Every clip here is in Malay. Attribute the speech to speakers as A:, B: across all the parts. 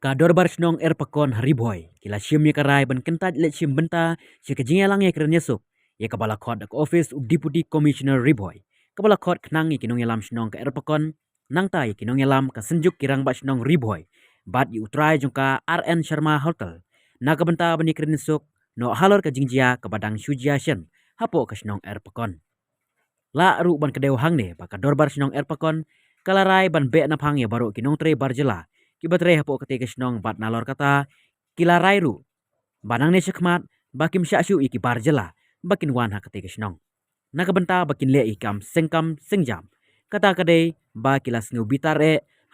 A: Kador bar snong erpakon hariboy. Kila shim ye karai ban kentaj let shim benta si kejinga lang ye keren yesuk. Ye kabala khot dak office u deputy commissioner riboy. Kabala khot knang ye kinong yalam snong ka erpakon. Nang ta ye kinong yalam ka senjuk kirang ba snong riboy. Bat ye utrai jungka RN Sharma Hotel. Naga benta ban ye keren yesuk. No halor ka jingjia ka badang shujia shen. Hapo ka snong erpakon. La ru ban kadeu hangne ba kador bar snong erpakon. Kalarai ban be napang ye baru kinong tre barjela. Kibatre hapo ketika snong bat nalor kata kila rairu banang ne sekmat bakim syasyu iki barjela bakin wan ha ketika snong nakabenta bakin le ikam sengkam sengjam kata kadai ba kilas ngeu bitar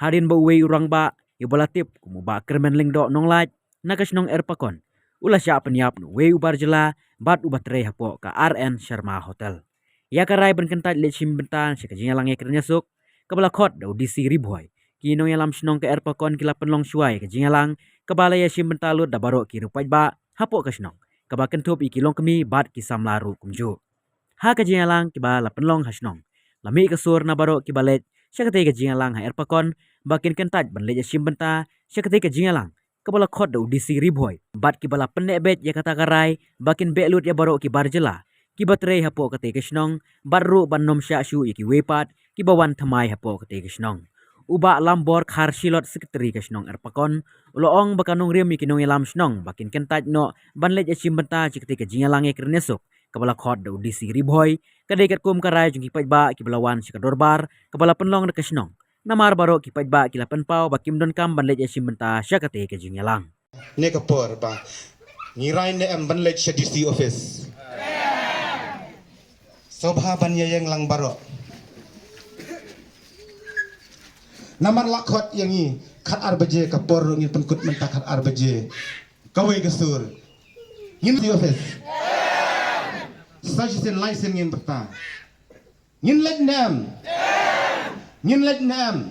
A: harin ba uwe urang ba ibolatip kumu ba kermen lingdo nong laj nakasnong erpakon ula sya penyap nu we barjela bat ubatre hapo ka RN Sharma Hotel ya karai ban kentat le sim bentan sekajnya lange kernya suk kabala khot do DC riboy kinong yalam snong ke erpakon kila penlong shuai ke jingalang kabala ya sim bentalut da baro ki rupai ba hapo ke snong kabaken top ikilong kemi bat ki samlaru kumju ha ke jingalang kiba la penlong hasnong lami ke sur na baro ki balet syakate ke jingalang ha erpakon bakin kentaj banle ya sim benta syakate ke jingalang kabala khot do disi riboy bat ki bala penne bet ya kata karai bakin belut ya baro ki barjela ki batre hapo kate ke snong barru bannom sya shu iki wepat ki bawan thamai hapo kate ke snong uba lambor khar silot sekretari ke snong erpakon uloong bakanong rim ikinong yalam snong bakin kentaj no banlet asim benta cikti ke jingalang e kernesuk kabala khot do disi riboy kadekat kum karai jungi pajba ki belawan sikadorbar kabala penlong de snong namar baro ki pajba kila penpau bakim don kam banlet asim benta syakate ke jingalang
B: ne kapor ba ngirai ne am banlet disi office sobha banya yang lang baro Namar lakhot yang ini kat arbaje kapor ngin pengkut mentah kat arbaje kawe gesur ngin di office sajisin license ngin berta ngin let nam ngin let nam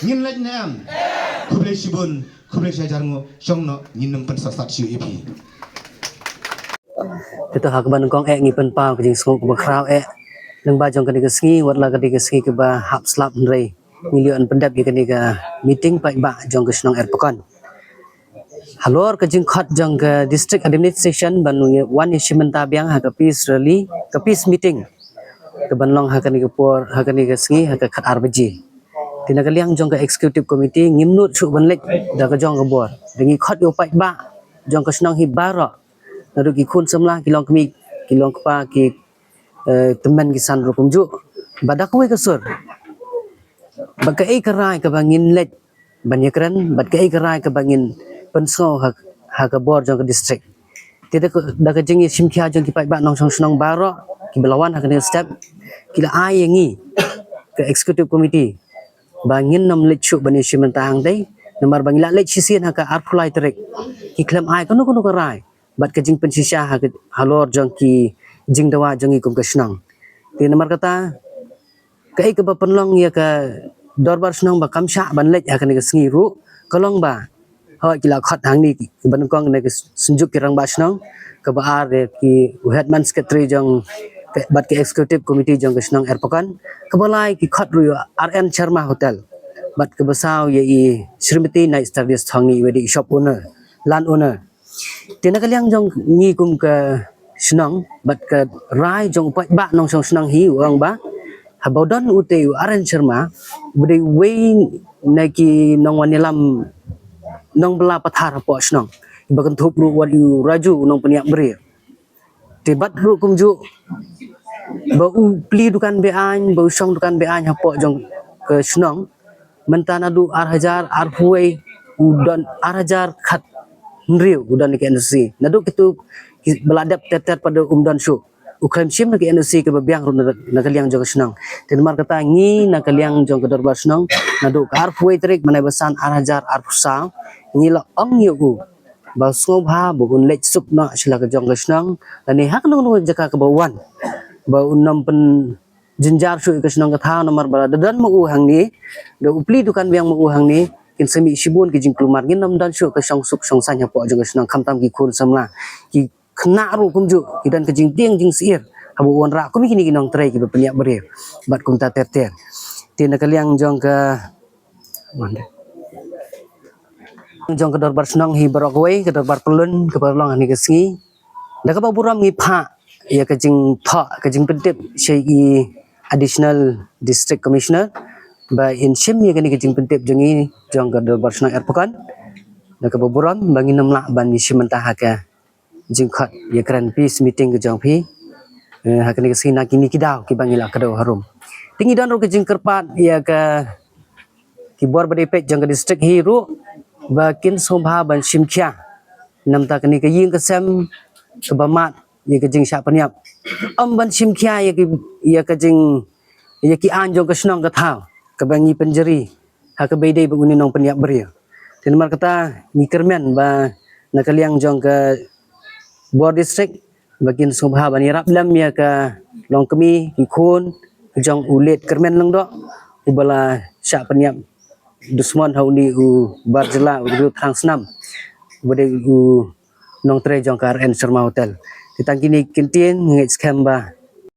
B: ngin let nam kuble shibun kuble shajarngo shongno ngin nempen sasat shu ipi
C: Itu hak ban kong ngi pen pau kejing sngok ba kraw nang ba jong kani sngi wat la kani sngi ke ba hap slap nrei milion pendap ye kani ka meeting pai ba jong ke snong erpakon halor kejing khat jong ke district administration banu ye wan ye shimenta biang ha ka peace rally ka peace meeting ke banlong ha kani ke por ha kani ke sngi ha ka khat arbaji tina kaliang jong ke executive committee ngimnut su banlek da ka jong ke bor dengi khat yo pai ba jong ke snong hi baro nadu ki khun samla kilong kemi kilong kpa ki teman ki san rukum ju badak we kasur bakai karai ka bangin let banyakran bakai karai ka bangin penso ha ka bor jong ka district tidak da ka jengi simkhia jong ki pai ba nong song baro ki belawan ha ka step kila ai yangi ke executive committee bangin nam let chu bani simantang dai nomor bangila let sisian ha ka arpulai trek ki klem ai kono kono karai bat ka jing pensisya ha halor jong ki jing dawa jong ikum ka snang ti nomor kata kai ka penlong ya ka dorbar snang ba kamsha banlet ya kan ka sngi ru kolong ba ha kila khat hang ni ki ban kong ne sunjuk ki rang ba snang ka ba ar ki headman secretary jong bat ki executive committee jong ka snang erpakan ka balai ki khat ru RN Sharma Hotel bat ka basau ye i Srimati Night Service thangi wedi shop owner land owner tina kaliang jong ngi kum ka snang bat ka rai jong pa ba nong song snang hi wang ba habodon ute RN Sharma bude wei naki nong wanilam nong bela pathar po snang bakan thup ru wat yu raju nong peniak beri tibat ru kum ju ba u pli dukan be an ba song dukan be an hapo jong ke snang mentana du ar huai udon ar khat nriu udan ke NC nadu kitu beladap tetet pada umdan syu ukram sim ke NC ke babiang na kaliang jong snang tin mar kata ngi na kaliang jong ke dorbar snang nadu kar fuai trik manai besan ar pusa ngi la ong yu ba sobha bugun lech sup na sila ke jong ke snang ani hak no jaka ke bawan ba unam pen jinjar syu ke snang ke tha nomor bala dan mu hang ni do upli dukan biang mu hang ni kin semi shibun ki jingklu mar ngin nam dan syu ka song suk song sanya po jong snang kham tam ki khun samla ki khna ru kum ju ki dan ka jing tieng jing sir habu wan ra kum kini kinong trai ki bepeniak berir bat kum ta ter tin kaliang jong ka jong kedor bar senong hi barokwe kedor bar pelun ke barlong ni ke sengi da ka buram ngi pha ya ka jing tha ka jing pentip shei additional district commissioner ba in shim ya ka ni ka jing pentip jengi jong kedor bar senong erpakan da ka buram bangi namla ban ni shim ta ha ka jing khat ya kran peace meeting ke jong phi ha ka ni ka sina kini kidau ki bangi la kado harum tingi dan ro ke jing kerpat ya ka ki bor badepet jong ka district hi ru bakin sobha ban simkya namta kani ka ying kesem kebamat ye ka jing sya panyap ban simkya ye ka jing ye ki anjong ka snong ka thau ka bangi penjeri ha ka beidei buguni nong panyap beria tin mar kata ni kermen ba nakaliang jong ka bor district bakin sobha ban yarap lam ya ka long kemi ki khun jong ulet kermen lang do ubala sya panyap Dusman hauni barjela u thang snam bode nong tre jong kar en Sharma hotel kitang kini kintin ngej skamba